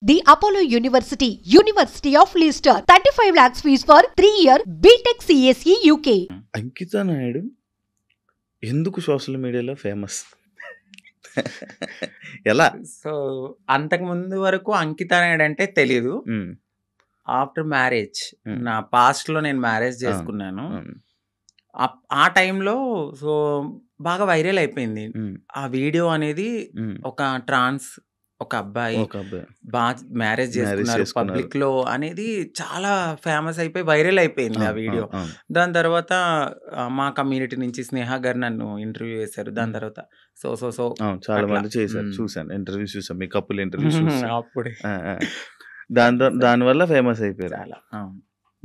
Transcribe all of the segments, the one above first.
The Apollo University, University of Leicester, 35 lakhs fees for 3-year BTech CSE UK. అంకిత నాయుడు ఎందుకు social మీడియాలో famous? ఎలా? So అంతకు ముందు వరకు అంకిత నాయుడు అంటే తెలీదు. ఆఫ్టర్ మ్యారేజ్ నా పాస్ట్ లో నేను మ్యారేజ్ చేసుకున్నాను. ఆ టైంలో సో బాగా వైరల్ అయిపోయింది ఆ వీడియో అనేది. ఒక ట్రాన్స్ ఒక అబ్బాయి బాగా మ్యారేజ్ చేసుకున్నారు పబ్లిక్ లో అనేది చాలా ఫేమస్ అయిపోయి వైరల్ అయిపోయింది ఆ వీడియో. దాని తర్వాత మా కమ్యూనిటీ నుంచి స్నేహ గారు నన్ను ఇంటర్వ్యూ చేశారు. దాని తర్వాత సో సో సో చాలా మంది చేశారు, చూసాను ఇంటర్వ్యూ, చూసాను మీ కపుల్ ఇంటర్వ్యూ అప్పుడే దానివల్ల ఫేమస్ అయిపోయారు. చాలా.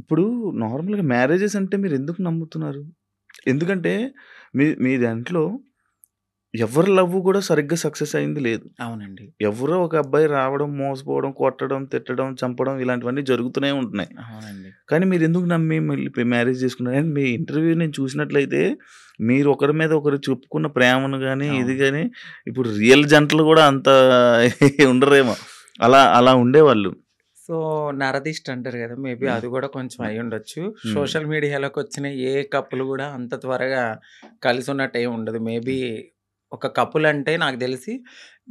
ఇప్పుడు నార్మల్గా మ్యారేజెస్ అంటే మీరు ఎందుకు నమ్ముతున్నారు? ఎందుకంటే మీ దాంట్లో ఎవరి లవ్ కూడా సరిగ్గా సక్సెస్ అయింది లేదు. అవునండి. ఎవరో ఒక అబ్బాయి రావడం, మోసపోవడం, కొట్టడం, తిట్టడం, చంపడం ఇలాంటివన్నీ జరుగుతూనే ఉంటున్నాయి. అవునండి. కానీ మీరు ఎందుకు నమ్మి మళ్ళీ మ్యారేజ్ చేసుకున్నారు? మీ ఇంటర్వ్యూ నేను చూసినట్లయితే మీరు ఒకరి మీద ఒకరు చెప్పుకున్న ప్రేమను కానీ ఇది కానీ ఇప్పుడు రియల్ జంటలు కూడా అంత ఉండరేమో, అలా ఉండేవాళ్ళు. సో నరదిష్ట అంటారు కదా, మేబీ అది కూడా కొంచెం అయి ఉండొచ్చు. సోషల్ మీడియాలోకి వచ్చిన ఏ కప్పులు కూడా అంత త్వరగా కలిసి ఉన్నట్టు ఏమి ఉండదు. మేబీ ఒక కపుల్ అంటే నాకు తెలిసి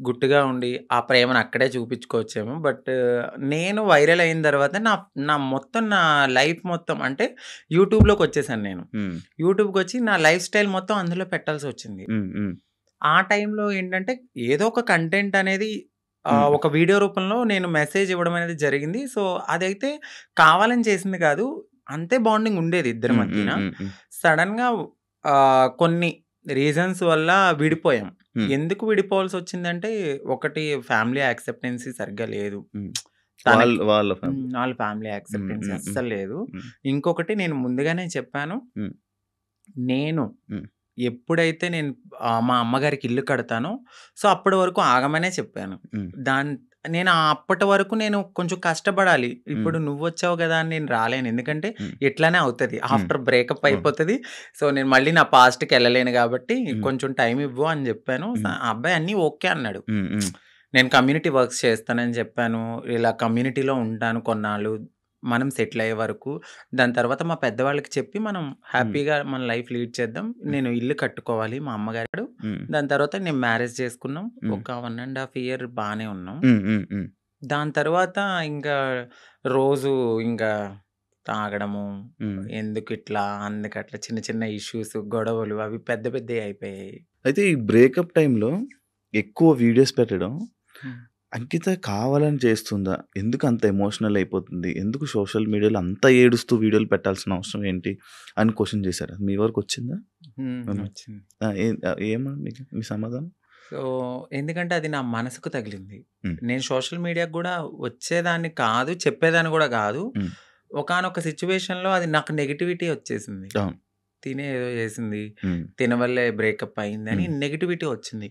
గుట్టుగా ఉండి ఆ ప్రేమను అక్కడే చూపించుకోవచ్చేమో. బట్ నేను వైరల్ అయిన తర్వాత నా లైఫ్ మొత్తం అంటే యూట్యూబ్లోకి వచ్చేసాను. నేను యూట్యూబ్కి వచ్చి నా లైఫ్ స్టైల్ మొత్తం అందులో పెట్టాల్సి వచ్చింది. ఆ టైంలో ఏంటంటే ఏదో ఒక కంటెంట్ అనేది ఒక వీడియో రూపంలో నేను మెసేజ్ ఇవ్వడం అనేది జరిగింది. సో అదైతే కావాలని చేసింది కాదు, అంతే బాండింగ్ ఉండేది ఇద్దరి మధ్యన. సడన్గా కొన్ని రీజన్స్ వల్ల విడిపోయాం. ఎందుకు విడిపోవాల్సి వచ్చిందంటే, ఒకటి ఫ్యామిలీ యాక్సెప్టెన్సీ సరిగ్గా లేదు, వాళ్ళ ఫ్యామిలీ యాక్సెప్టెన్సీ అస్సలు లేదు. ఇంకొకటి నేను ముందుగానే చెప్పాను, నేను ఎప్పుడైతే నేను మా అమ్మగారికి ఇల్లు కడతానో సో అప్పటి వరకు ఆగమనే చెప్పాను. నేను అప్పటి వరకు నేను కొంచెం కష్టపడాలి. ఇప్పుడు నువ్వు వచ్చావు కదా అని నేను రాలేను, ఎందుకంటే ఇట్లానే అవుతుంది, ఆఫ్టర్ బ్రేకప్ అయిపోతుంది. సో నేను మళ్ళీ నా పాస్ట్కి వెళ్ళలేను కాబట్టి కొంచెం టైం ఇవ్వు అని చెప్పాను. ఆ అబ్బాయి అన్నీ ఓకే అన్నాడు. నేను కమ్యూనిటీ వర్క్స్ చేస్తానని చెప్పాను, ఇలా కమ్యూనిటీలో ఉంటాను కొన్నాళ్ళు, మనం సెటిల్ అయ్యే వరకు. దాని తర్వాత మా పెద్దవాళ్ళకి చెప్పి మనం హ్యాపీగా మన లైఫ్ లీడ్ చేద్దాం, నేను ఇల్లు కట్టుకోవాలి మా అమ్మగారు. దాని తర్వాత నేను మ్యారేజ్ చేసుకున్నాం. ఒక 1.5 year బాగానే ఉన్నాం. దాని తర్వాత ఇంకా రోజు ఇంకా తాగడము, ఎందుకు ఇట్లా అందుకట్లా చిన్న చిన్న ఇష్యూస్, గొడవలు అవి పెద్ద పెద్ద అయిపోయాయి. అయితే ఈ బ్రేకప్ టైంలో ఎక్కువ వీడియోస్ పెట్టడం అంకిత కావాలని చేస్తుందా? ఎందుకు అంత ఎమోషనల్ అయిపోతుంది? ఎందుకు సోషల్ మీడియాలో అంత ఏడుస్తూ వీడియోలు పెట్టాల్సిన అవసరం ఏంటి అని క్వశ్చన్ చేశారు. మీ వరకు వచ్చిందా? ఏమో మీ సమాధానం? సో ఎందుకంటే అది నా మనసుకు తగిలింది. నేను సోషల్ మీడియాకి కూడా వచ్చేదాన్ని కాదు, చెప్పేదాన్ని కూడా కాదు. ఒకానొక సిచ్యువేషన్లో అది నాకు నెగిటివిటీ వచ్చేసింది. తినే ఏదో చేసింది, తినవల్లే బ్రేకప్ అయింది అని నెగిటివిటీ వచ్చింది.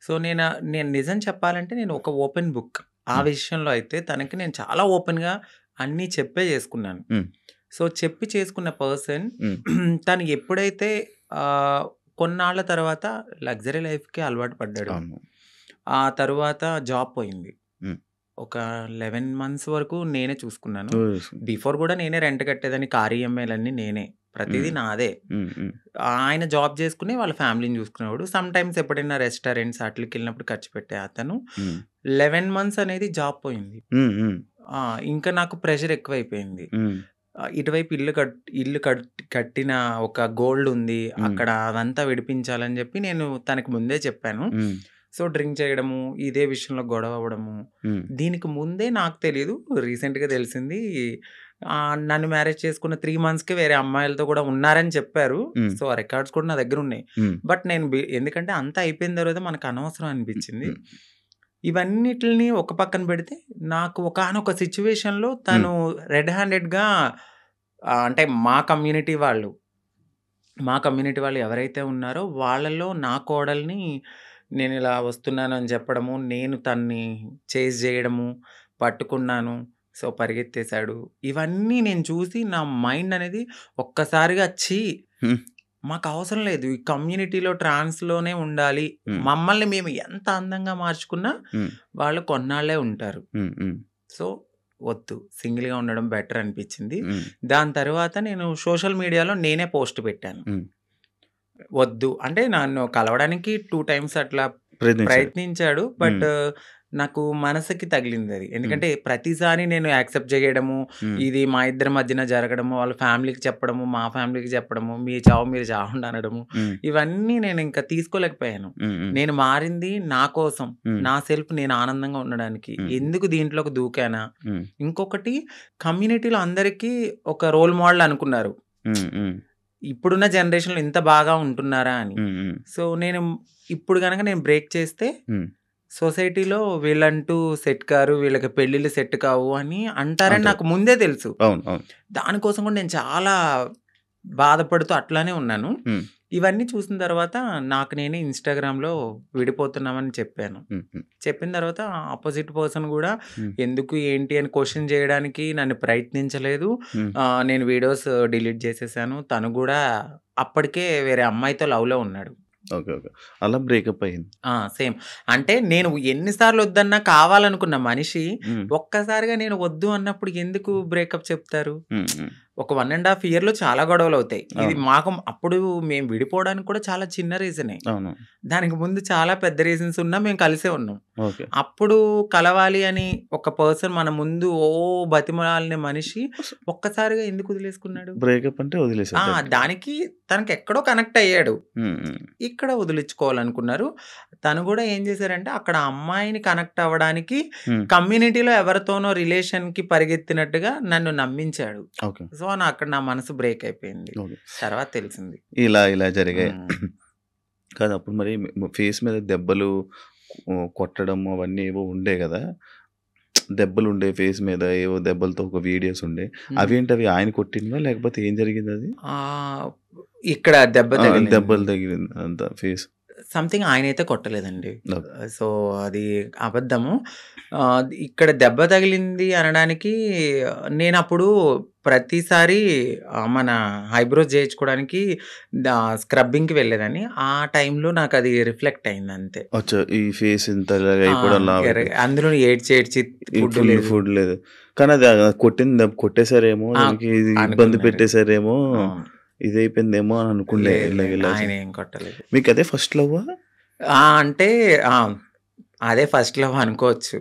సో నేను నిజం చెప్పాలంటే నేను ఒక ఓపెన్ బుక్ ఆ విషయంలో. అయితే తనకి నేను చాలా ఓపెన్గా అన్నీ చెప్పే చేసుకున్నాను. సో చెప్పి చేసుకున్న పర్సన్ తను ఎప్పుడైతే కొన్నాళ్ళ తర్వాత లగ్జరీ లైఫ్కి అలవాటు పడ్డాడు, ఆ తర్వాత జాబ్ పోయింది. ఒక 11 months వరకు నేనే చూసుకున్నాను. బిఫోర్ కూడా నేనే రెంట్ కట్టేదాన్ని, కార్ ఈఎంఐలన్నీ నేనే, ప్రతిదీ నాదే. ఆయన జాబ్ చేసుకుని వాళ్ళ ఫ్యామిలీని చూసుకునేవాడు. సమ్ టైమ్స్ ఎప్పుడైనా రెస్టారెంట్స్ అట్లకి వెళ్ళినప్పుడు ఖర్చు పెట్టే అతను. 11 months అనేది జాబ్ పోయింది. ఇంకా నాకు ప్రెషర్ ఎక్కువైపోయింది. ఇటువైపు ఇల్లు కట్టిన ఒక గోల్డ్ ఉంది అక్కడ, అదంతా విడిపించాలని చెప్పి నేను తనకి ముందే చెప్పాను. సో డ్రింక్ చేయడము, ఇదే విషయంలో గొడవ అవ్వడము. దీనికి ముందే నాకు తెలియదు, రీసెంట్గా తెలిసింది. నన్ను మ్యారేజ్ చేసుకున్న 3 monthsకే వేరే అమ్మాయిలతో కూడా ఉన్నారని చెప్పారు. సో ఆ రికార్డ్స్ కూడా నా దగ్గర ఉన్నాయి. బట్ నేను ఎందుకంటే అంతా అయిపోయిన తర్వాత మనకు అనవసరం అనిపించింది. ఇవన్నిటిని ఒక పక్కన పెడితే నాకు ఒకానొక సిచ్యువేషన్లో తను రెడ్ హ్యాండెడ్గా అంటే మా కమ్యూనిటీ వాళ్ళు ఎవరైతే ఉన్నారో వాళ్ళలో నా కోడల్ని నేను ఇలా వస్తున్నాను అని చెప్పడము, నేను తన్ని చేజ్ చేయడము, పట్టుకున్నాను, సో పరిగెత్తేశాడు. ఇవన్నీ నేను చూసి నా మైండ్ అనేది ఒక్కసారిగా మాకు అవసరం లేదు, ఈ కమ్యూనిటీలో ట్రాన్స్లోనే ఉండాలి, మమ్మల్ని మేము ఎంత అందంగా మార్చుకున్నా వాళ్ళు కొన్నాళ్ళే ఉంటారు. సో వద్దు, సింగిల్గా ఉండడం బెటర్ అనిపించింది. దాని తర్వాత నేను సోషల్ మీడియాలో నేనే పోస్ట్ పెట్టాను. వద్దు అంటే నన్ను కలవడానికి 2 times అట్లా ప్రయత్నించాడు. బట్ నాకు మనసుకి తగిలింది అది. ఎందుకంటే ప్రతిసారి నేను యాక్సెప్ట్ చేయడము, ఇది మా ఇద్దరి మధ్యన జరగడము, వాళ్ళ ఫ్యామిలీకి చెప్పడము, మా ఫ్యామిలీకి చెప్పడము, మీ చావు మీరు చావండి అనడము, ఇవన్నీ నేను ఇంకా తీసుకోలేకపోయాను. నేను మారింది నా కోసం, నా సెల్ఫ్ నేను ఆనందంగా ఉండడానికి. ఎందుకు దీంట్లోకి దూకానా? ఇంకొకటి, కమ్యూనిటీలో అందరికీ ఒక రోల్ మోడల్ అనుకున్నారు, ఇప్పుడున్న జనరేషన్లో ఇంత బాగా ఉంటున్నారా అని. సో నేను ఇప్పుడు కనుక నేను బ్రేక్ చేస్తే సొసైటీలో వీళ్ళంటూ సెట్ కారు, వీళ్ళకి పెళ్ళిళ్ళు సెట్ కావు అని అంటారని నాకు ముందే తెలుసు. దానికోసం కూడా నేను చాలా బాధపడుతూ అట్లానే ఉన్నాను. ఇవన్నీ చూసిన తర్వాత నాకు నేనే ఇన్స్టాగ్రామ్లో విడిపోతున్నామని చెప్పాను. చెప్పిన తర్వాత ఆపోజిట్ పర్సన్ కూడా ఎందుకు ఏంటి అని క్వశ్చన్ చేయడానికి నన్ను ప్రయత్నించలేదు. నేను వీడియోస్ డిలీట్ చేసేసాను. తను కూడా అప్పటికే వేరే అమ్మాయితో లవ్లో ఉన్నాడు. అలా బ్రేకప్ అయింది. సేమ్. అంటే నేను ఎన్నిసార్లు వద్దన్నా కావాలనుకున్న మనిషి ఒక్కసారిగా నేను వద్దు అన్నప్పుడు ఎందుకు బ్రేకప్ చెప్తారు? ఒక 1.5 yearలో చాలా గొడవలు అవుతాయి. ఇది మాకు అప్పుడు మేము విడిపోవడానికి కూడా చాలా చిన్న రీజనే. దానికి ముందు చాలా పెద్ద రీజన్స్ ఉన్నా మేము కలిసే ఉన్నాం. అప్పుడు కలవాలి అని ఒక పర్సన్ మన ముందు బతిమలాలిన మనిషి ఒక్కసారిగా ఎందుకు వదిలేసుకున్నాడు? బ్రేకప్ అంటే వదిలేసాడు. దానికి తనకి ఎక్కడో కనెక్ట్ అయ్యాడు, ఇక్కడ వదిలించుకోవాలనుకున్నారు. తను కూడా ఏం చేశారంటే అక్కడ అమ్మాయిని కనెక్ట్ అవ్వడానికి కమ్యూనిటీలో ఎవరితోనో రిలేషన్ కి పరిగెత్తినట్టుగా నన్ను నమ్మించాడు. సో అక్కడ నా మనసు బ్రేక్ అయిపోయింది. తర్వాత తెలిసింది ఇలా జరిగాయి. కాదు, అప్పుడు మరి ఫేస్ మీద దెబ్బలు కొట్టడం అవన్నీ ఏవో ఉండే కదా, దెబ్బలు ఉండే ఫేస్ మీద, ఏవో దెబ్బలతో ఒక వీడియోస్ ఉండే, అవేంటి? అవి ఆయన కొట్టిందా లేకపోతే ఏం జరిగింది? అది ఇక్కడ దెబ్బలు తగిలింది అంత ఫేస్ సంథింగ్. ఆయన అయితే కొట్టలేదండి. సో అది అబద్ధము. ఇక్కడ దెబ్బ తగిలింది అనడానికి నేను అప్పుడు ప్రతిసారి మన ఐబ్రోస్ చేయించుకోవడానికి స్క్రబ్బింగ్కి వెళ్ళేదాన్ని. ఆ టైంలో నాకు అది రిఫ్లెక్ట్ అయింది అంతే. ఈ ఫేస్ ఇంత అందులో ఏడ్చి ఫుడ్ లేదు. కానీ అది కొట్టేసారేమో, ఇబ్బంది పెట్టేసారేమో, ఇది అయిపోయిందేమో అని అనుకుంటే. ఆయన ఏం కొట్టలేదు. మీకు అదే ఫస్ట్ లవ్? అంటే అదే ఫస్ట్ లవ్ అనుకోవచ్చు.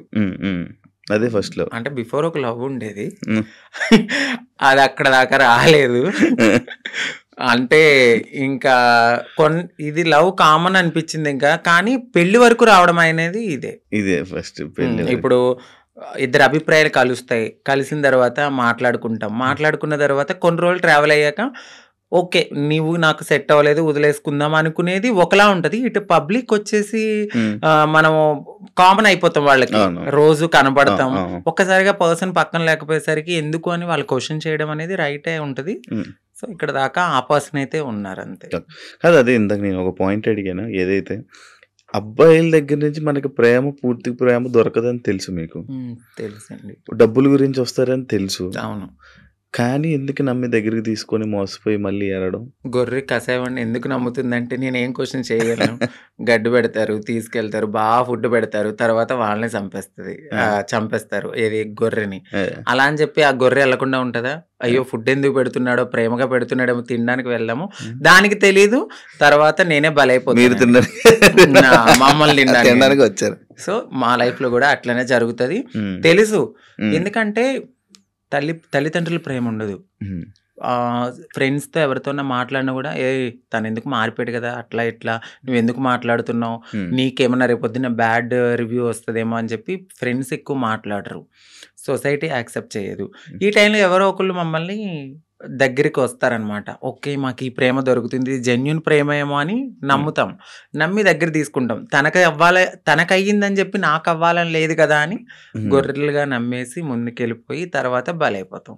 అదే ఫస్ట్ లవ్. అంటే బిఫోర్ ఒక లవ్ ఉండేది, అది అక్కడ దాకా రాలేదు. అంటే ఇంకా ఇది లవ్ కామన్ అనిపించింది ఇంకా. కానీ పెళ్లి వరకు రావడం అనేది ఇదే ఫస్ట్ పెళ్లి. ఇప్పుడు ఇద్దరు అభిప్రాయాలు కలుస్తాయి, కలిసిన తర్వాత మాట్లాడుకున్న తర్వాత కొన్ని రోజులు ట్రావెల్ అయ్యాక ఓకే నీవు నాకు సెట్ అవ్వలేదు వదిలేసుకుందాం అనుకునేది ఒకలా ఉంటది. ఇటు పబ్లిక్ వచ్చేసి మనం కామన్ అయిపోతాం, వాళ్ళకి రోజు కనబడతాం. ఒక్కసారిగా పర్సన్ పక్కన లేకపోయేసరికి ఎందుకు అని వాళ్ళు క్వశ్చన్ చేయడం అనేది రైటే ఉంటది. సో ఇక్కడ దాకా ఆ పర్సన్ అయితే ఉన్నారు అంతే. కాదు, అదే ఇందాక నేను ఒక పాయింట్ అడిగాను, ఏదైతే అబ్బాయిల దగ్గర నుంచి మనకి పూర్తి ప్రేమ దొరకదని తెలుసు, మీకు తెలుసండి. డబ్బుల గురించి వస్తారని తెలుసు. అవును. కానీ ఎందుకు నమ్మి దగ్గరికి తీసుకొని మోసపోయి మళ్ళీ ఏడడం? గొర్రె కసాయవాడిని ఎందుకు నమ్ముతుందంటే నేను ఏం క్వశ్చన్ చేయగలను. గడ్డి పెడతారు, తీసుకెళ్తారు, బాగా ఫుడ్ పెడతారు, తర్వాత వాళ్ళని చంపేస్తారు ఏది గొర్రెని. అలా అని చెప్పి ఆ గొర్రె వెళ్లకుండా ఉంటుందా? అయ్యో ఫుడ్ ఎందుకు పెడుతున్నాడో, ప్రేమగా పెడుతున్నాడేమో, తినడానికి వెళ్దాము, దానికి తెలీదు. తర్వాత నేనే బలైపోతాను, మమ్మల్ని తినడానికి వచ్చారు. సో మా లైఫ్ లో కూడా అట్లనే జరుగుతుంది తెలుసు. ఎందుకంటే తల్లిదండ్రుల ప్రేమ ఉండదు. ఫ్రెండ్స్తో ఎవరితోన్నా మాట్లాడినా కూడా తను ఎందుకు మారిపోయాడు కదా, అట్లా ఇట్లా నువ్వు ఎందుకు మాట్లాడుతున్నావు, నీకేమన్నా రేపొద్దున బ్యాడ్ రివ్యూ వస్తుందేమో అని చెప్పి ఫ్రెండ్స్ ఎక్కువ మాట్లాడరు. సొసైటీ యాక్సెప్ట్ చేయదు. ఈ టైంలో ఎవరో ఒకళ్ళు మమ్మల్ని దగ్గరికి వస్తారనమాట. ఓకే మాకు ఈ ప్రేమ దొరుకుతుంది, జెన్యున్ ప్రేమ ఏమో అని నమ్ముతాం, నమ్మి దగ్గర తీసుకుంటాం. తనకు అయ్యిందని చెప్పి నాకు అవ్వాలని లేదు కదా అని గొర్రెలుగా నమ్మేసి ముందుకెళ్ళిపోయి తర్వాత బలైపోతాం.